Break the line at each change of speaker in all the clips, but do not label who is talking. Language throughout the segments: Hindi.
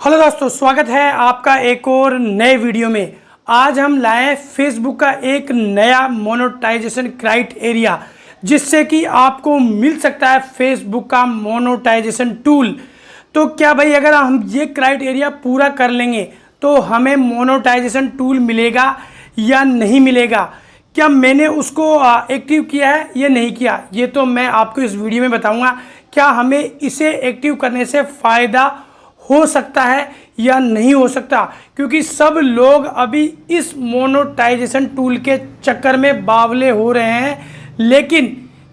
हेलो दोस्तों, स्वागत है आपका एक और नए वीडियो में। आज हम लाए फेसबुक का एक नया मोनेटाइजेशन क्राइटेरिया जिससे कि आपको मिल सकता है फेसबुक का मोनेटाइजेशन टूल। तो क्या भाई, अगर हम ये क्राइटेरिया पूरा कर लेंगे तो हमें मोनेटाइजेशन टूल मिलेगा या नहीं मिलेगा? क्या मैंने उसको एक्टिव किया है या नहीं किया, ये तो मैं आपको इस वीडियो में बताऊंगा। क्या हमें इसे एक्टिव करने से फ़ायदा हो सकता है या नहीं हो सकता, क्योंकि सब लोग अभी इस मोनेटाइजेशन टूल के चक्कर में बावले हो रहे हैं। लेकिन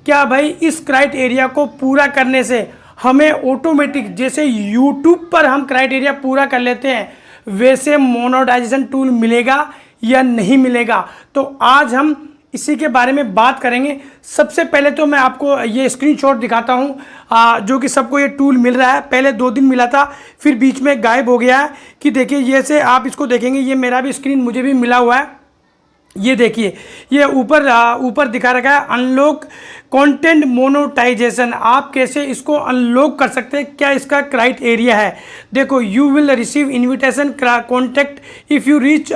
क्या भाई, इस क्राइटेरिया को पूरा करने से हमें ऑटोमेटिक, जैसे यूट्यूब पर हम क्राइटेरिया पूरा कर लेते हैं, वैसे मोनेटाइजेशन टूल मिलेगा या नहीं मिलेगा? तो आज हम इसी के बारे में बात करेंगे। सबसे पहले तो मैं आपको ये स्क्रीनशॉट दिखाता हूँ जो कि सबको ये टूल मिल रहा है। पहले 2 दिन मिला था, फिर बीच में गायब हो गया है। कि देखिए, ये से आप इसको देखेंगे, ये मेरा भी स्क्रीन मुझे भी मिला हुआ है। ये देखिए, ये ऊपर दिखा रखा है अनलॉक कंटेंट मोनेटाइजेशन। आप कैसे इसको अनलॉक कर सकते हैं, क्या इसका क्राइटेरिया है? देखो, you will receive invitation contact if you reach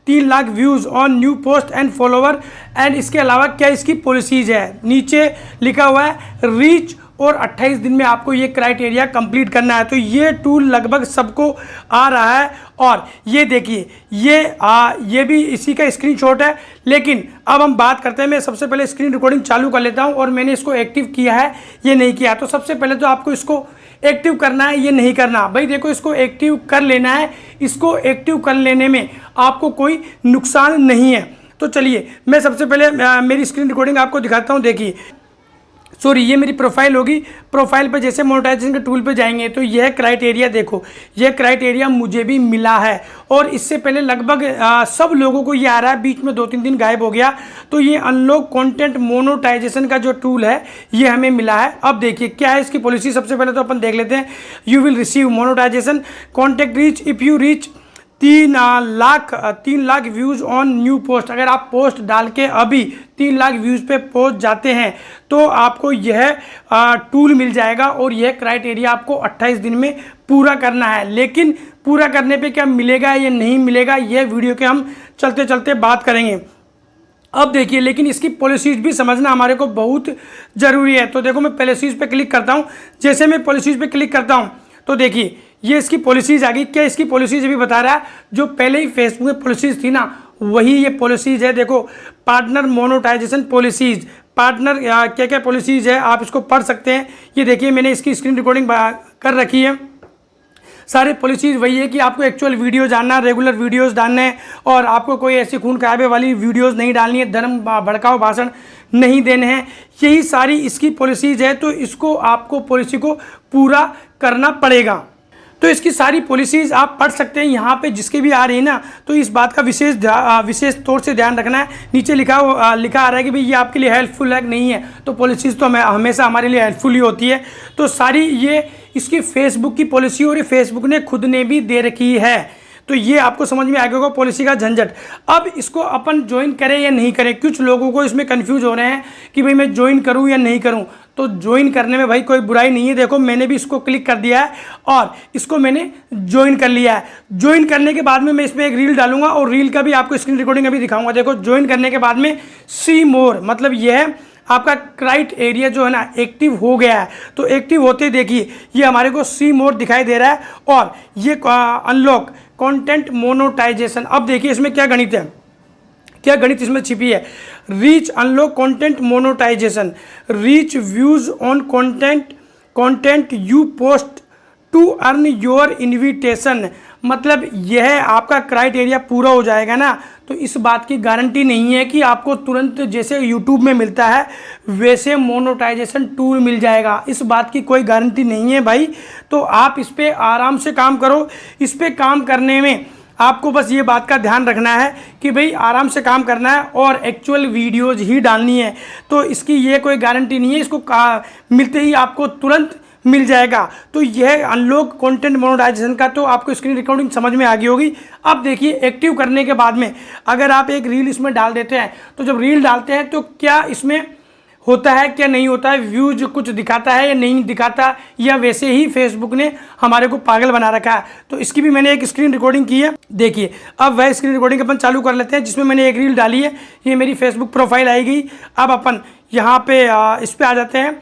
3 lakh views on new post and follower. And इसके अलावा क्या इसकी पॉलिसीज़ है, नीचे लिखा हुआ है रीच, और 28 दिन में आपको ये क्राइटेरिया कंप्लीट करना है। तो ये टूल लगभग सबको आ रहा है। और ये देखिए, ये भी इसी का स्क्रीनशॉट है। लेकिन अब हम बात करते हैं, मैं सबसे पहले स्क्रीन रिकॉर्डिंग चालू कर लेता हूं और मैंने इसको एक्टिव किया है ये नहीं किया। तो सबसे पहले तो आपको इसको एक्टिव करना है, ये नहीं करना। भाई देखो, इसको एक्टिव कर लेना है। इसको एक्टिव कर लेने में आपको कोई नुकसान नहीं है। तो चलिए, मैं सबसे पहले मेरी स्क्रीन रिकॉर्डिंग आपको दिखाता हूँ। देखिए, सॉरी, ये मेरी प्रोफाइल होगी। प्रोफाइल पे जैसे मोनेटाइजेशन के टूल पे जाएंगे तो यह क्राइटेरिया देखो, यह क्राइटेरिया मुझे भी मिला है। और इससे पहले लगभग सब लोगों को ये आ रहा है, बीच में 2-3 दिन गायब हो गया। तो ये अनलॉक कंटेंट मोनेटाइजेशन का जो टूल है ये हमें मिला है। अब देखिए क्या है इसकी पॉलिसी। सबसे पहले तो अपन देख लेते हैं। You will receive monetisation contact reach if you reach 3 lakh views on new post. अगर आप पोस्ट डाल के अभी 3 लाख व्यूज़ पे पहुंच जाते हैं तो आपको यह टूल मिल जाएगा। और यह क्राइटेरिया आपको 28 दिन में पूरा करना है। लेकिन पूरा करने पे क्या मिलेगा या नहीं मिलेगा, यह वीडियो के हम चलते चलते बात करेंगे। अब देखिए, लेकिन इसकी पॉलिसीज़ भी समझना हमारे को बहुत ज़रूरी है। तो देखो, मैं पॉलिसीज़ पे क्लिक करता हूँ। जैसे मैं पॉलिसीज़ पे क्लिक करता हूँ तो देखिए, ये इसकी पॉलिसीज़ आ गई। क्या इसकी पॉलिसीज़ भी बता रहा है, जो पहले ही फेसबुक में पॉलिसीज़ थी ना, वही ये पॉलिसीज़ है। देखो, पार्टनर मोनेटाइजेशन पॉलिसीज़, पार्टनर क्या क्या पॉलिसीज़ है, आप इसको पढ़ सकते हैं। ये देखिए, मैंने इसकी स्क्रीन रिकॉर्डिंग कर रखी है। सारी पॉलिसीज़ वही है कि आपको एक्चुअल वीडियो डालना, रेगुलर वीडियोस डालने हैं, और आपको कोई ऐसी खून खराबे वाली वीडियोस नहीं डालनी है, धर्म भड़काऊ भाषण नहीं देने हैं। यही सारी इसकी पॉलिसीज़ है। तो इसको आपको पॉलिसी को पूरा करना पड़ेगा। तो इसकी सारी पॉलिसीज़ आप पढ़ सकते हैं यहाँ पे, जिसके भी आ रही है ना। तो इस बात का विशेष तौर से ध्यान रखना है। नीचे लिखा आ रहा है कि भाई ये आपके लिए हेल्पफुल है कि नहीं है। तो पॉलिसीज़ तो हमेशा हमारे लिए हेल्पफुल ही होती है। तो सारी ये इसकी फेसबुक की पॉलिसी, और ये फेसबुक ने खुद ने भी दे रखी है। तो ये आपको समझ में आ गया होगा पॉलिसी का झंझट। अब इसको अपन ज्वाइन करें या नहीं करें, कुछ लोगों को इसमें कंफ्यूज हो रहे हैं कि भाई मैं ज्वाइन करूं या नहीं करूं। तो ज्वाइन करने में भाई कोई बुराई नहीं है। देखो, मैंने भी इसको क्लिक कर दिया है और इसको मैंने ज्वाइन कर लिया है। ज्वाइन करने के बाद में मैं इसमें एक रील डालूंगा, और रील का भी आपको स्क्रीन रिकॉर्डिंग अभी दिखाऊंगा। देखो, ज्वाइन करने के बाद में सी मोर, मतलब यह आपका क्राइटेरिया जो है ना एक्टिव हो गया है। तो एक्टिव होते देखिए, ये हमारे को सी मोर दिखाई दे रहा है, और ये अनलॉक कंटेंट मोनेटाइजेशन। अब देखिए इसमें क्या गणित है, क्या गणित इसमें छिपी है। Reach unlock content monetisation, reach views on content you post to earn your invitation. मतलब यह आपका क्राइटेरिया पूरा हो जाएगा ना, तो इस बात की गारंटी नहीं है कि आपको तुरंत जैसे यूट्यूब में मिलता है वैसे मोनेटाइजेशन टूल मिल जाएगा। इस बात की कोई गारंटी नहीं है भाई। तो आप इस पर आराम से काम करो। इस पर काम करने में आपको बस ये बात का ध्यान रखना है कि भाई आराम से काम करना है और एक्चुअल वीडियोज़ ही डालनी है। तो इसकी ये कोई गारंटी नहीं है, इसको मिलते ही आपको तुरंत मिल जाएगा। तो यह अनलॉक कंटेंट मोनेटाइजेशन का तो आपको स्क्रीन रिकॉर्डिंग समझ में आ गई होगी। अब देखिए, एक्टिव करने के बाद में अगर आप एक रील इसमें डाल देते हैं, तो जब रील डालते हैं तो क्या इसमें होता है क्या नहीं होता है, व्यूज कुछ दिखाता है या नहीं दिखाता, या वैसे ही फेसबुक ने हमारे को पागल बना रखा है। तो इसकी भी मैंने एक स्क्रीन रिकॉर्डिंग की है, देखिए। अब वह स्क्रीन रिकॉर्डिंग अपन चालू कर लेते हैं जिसमें मैंने एक रील डाली है। ये मेरी फेसबुक प्रोफाइल आएगी। अब अपन यहाँ पे इस पर आ जाते हैं,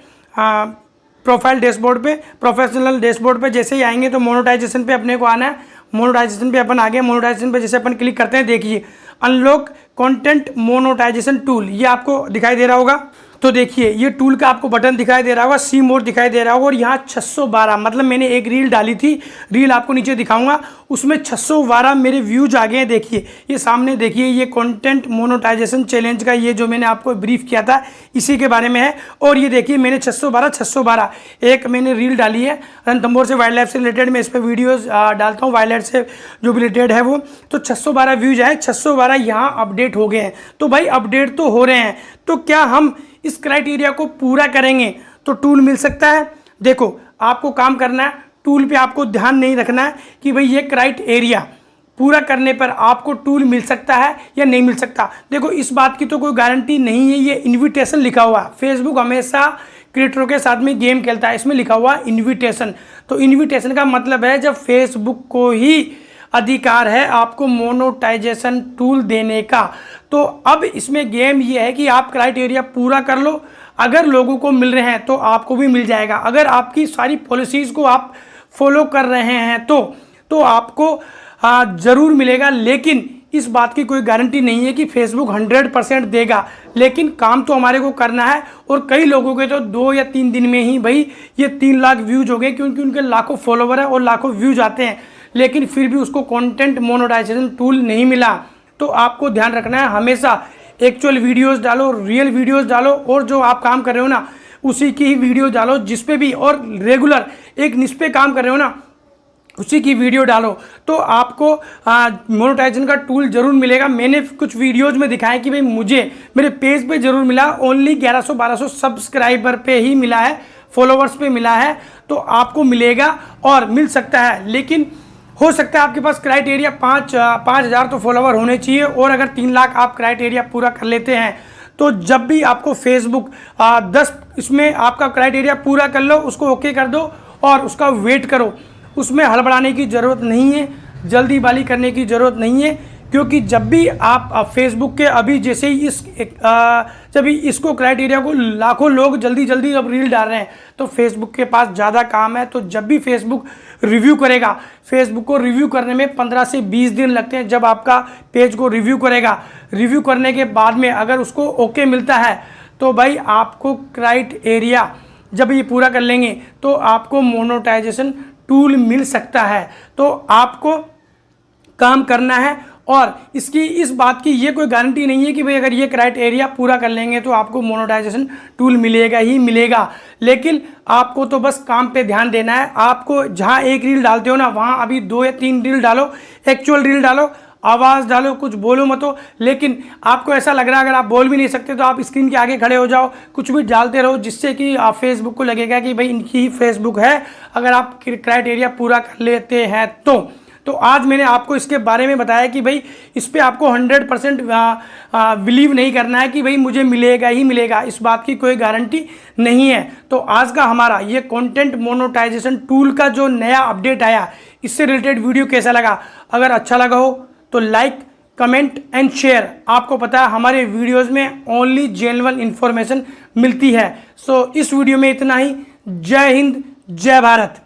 प्रोफाइल डैशबोर्ड पे, प्रोफेशनल डैशबोर्ड पे जैसे ही आएंगे तो मोनेटाइजेशन पे अपने को आना है। मोनेटाइजेशन पे अपन आ गए। मोनेटाइजेशन पे जैसे अपन क्लिक करते हैं, देखिए अनलॉक कंटेंट मोनेटाइजेशन टूल, ये आपको दिखाई दे रहा होगा। तो देखिए ये टूल का आपको बटन दिखाई दे रहा होगा, सी मोर दिखाई दे रहा होगा, और यहाँ 612, मतलब मैंने एक रील डाली थी, रील आपको नीचे दिखाऊंगा, उसमें 612 मेरे व्यूज आ गए हैं। देखिए ये सामने, देखिए ये कंटेंट मोनेटाइजेशन चैलेंज का ये जो मैंने आपको ब्रीफ किया था इसी के बारे में है। और ये देखिए मैंने 612 एक मैंने रील डाली है रणथंभौर से, वाइल्ड लाइफ से रिलेटेड। मैं इस पर वीडियोज़ डालता हूँ वाइल्ड लाइफ से जो भी रिलेटेड है वो। तो 612 व्यूज आए, 612 यहाँ अपडेट हो गए हैं। तो भाई अपडेट तो हो रहे हैं, तो क्या हम इस क्राइटेरिया को पूरा करेंगे तो टूल मिल सकता है? देखो आपको काम करना है, टूल पे आपको ध्यान नहीं रखना है कि भाई ये क्राइटेरिया पूरा करने पर आपको टूल मिल सकता है या नहीं मिल सकता। देखो इस बात की तो कोई गारंटी नहीं है, ये इन्विटेशन लिखा हुआ है। फेसबुक हमेशा क्रिएटरों के साथ में गेम खेलता है, इसमें लिखा हुआ है इन्विटेशन। तो इन्विटेशन का मतलब है जब फेसबुक को ही अधिकार है आपको मोनेटाइजेशन टूल देने का। तो अब इसमें गेम ये है कि आप क्राइटेरिया पूरा कर लो, अगर लोगों को मिल रहे हैं तो आपको भी मिल जाएगा। अगर आपकी सारी पॉलिसीज़ को आप फॉलो कर रहे हैं तो आपको ज़रूर मिलेगा। लेकिन इस बात की कोई गारंटी नहीं है कि फेसबुक 100% देगा, लेकिन काम तो हमारे को करना है। और कई लोगों के तो 2 या 3 दिन में ही भाई ये 3 लाख व्यूज हो गए, क्योंकि उनके लाखों फॉलोवर है और लाखों व्यूज आते हैं, लेकिन फिर भी उसको कंटेंट मोनेटाइजेशन टूल नहीं मिला। तो आपको ध्यान रखना है, हमेशा एक्चुअल वीडियोस डालो, रियल वीडियोस डालो, और जो आप काम कर रहे हो ना उसी की ही वीडियो डालो जिस पे भी, और रेगुलर एक निश पे काम कर रहे हो ना उसी की वीडियो डालो, तो आपको मोनेटाइजेशन का टूल जरूर मिलेगा। मैंने कुछ वीडियोज में दिखाया कि भाई मुझे मेरे पेज पे जरूर मिला, ओनली 1100-1200 सब्सक्राइबर पे ही मिला है, फॉलोवर्स पे मिला है। तो आपको मिलेगा और मिल सकता है, लेकिन हो सकता है आपके पास क्राइटेरिया 5,000 तो फॉलोवर होने चाहिए, और अगर 3 लाख आप क्राइटेरिया पूरा कर लेते हैं तो जब भी आपको फेसबुक 10 इसमें आपका क्राइटेरिया पूरा कर लो, उसको ओके कर दो और उसका वेट करो। उसमें हड़बड़ाने की ज़रूरत नहीं है, जल्दीबाजी करने की ज़रूरत नहीं है, क्योंकि जब भी आप फेसबुक के अभी जैसे ही जब भी इसको क्राइटेरिया को लाखों लोग जल्दी अब रील डाल रहे हैं, तो फेसबुक के पास ज़्यादा काम है। तो जब भी फेसबुक रिव्यू करेगा, फेसबुक को रिव्यू करने में 15 से 20 दिन लगते हैं। जब आपका पेज को रिव्यू करेगा, रिव्यू करने के बाद में अगर उसको ओके मिलता है तो भाई आपको क्राइटेरिया जब ये पूरा कर लेंगे तो आपको मोनेटाइजेशन टूल मिल सकता है। तो आपको काम करना है, और इसकी इस बात की ये कोई गारंटी नहीं है कि भाई अगर ये क्राइटेरिया पूरा कर लेंगे तो आपको मोनेटाइजेशन टूल मिलेगा ही मिलेगा। लेकिन आपको तो बस काम पे ध्यान देना है। आपको जहाँ एक रील डालते हो ना, वहाँ अभी 2 या 3 रील डालो, एक्चुअल रील डालो, आवाज़ डालो, कुछ बोलो मत हो। लेकिन आपको ऐसा लग रहा है अगर आप बोल भी नहीं सकते तो आप स्क्रीन के आगे खड़े हो जाओ, कुछ भी डालते रहो, जिससे कि आप फेसबुक को लगेगा कि भाई इनकी ही फेसबुक है, अगर आप क्राइटेरिया पूरा कर लेते हैं तो आज मैंने आपको इसके बारे में बताया कि भाई इस पर आपको 100% बिलीव नहीं करना है कि भाई मुझे मिलेगा ही मिलेगा, इस बात की कोई गारंटी नहीं है। तो आज का हमारा ये कंटेंट मोनेटाइजेशन टूल का जो नया अपडेट आया, इससे रिलेटेड वीडियो कैसा लगा? अगर अच्छा लगा हो तो लाइक, कमेंट एंड शेयर। आपको पता है हमारे वीडियोज़ में ओनली जेन्युइन इन्फॉर्मेशन मिलती है। सो इस वीडियो में इतना ही। जय हिंद, जय भारत।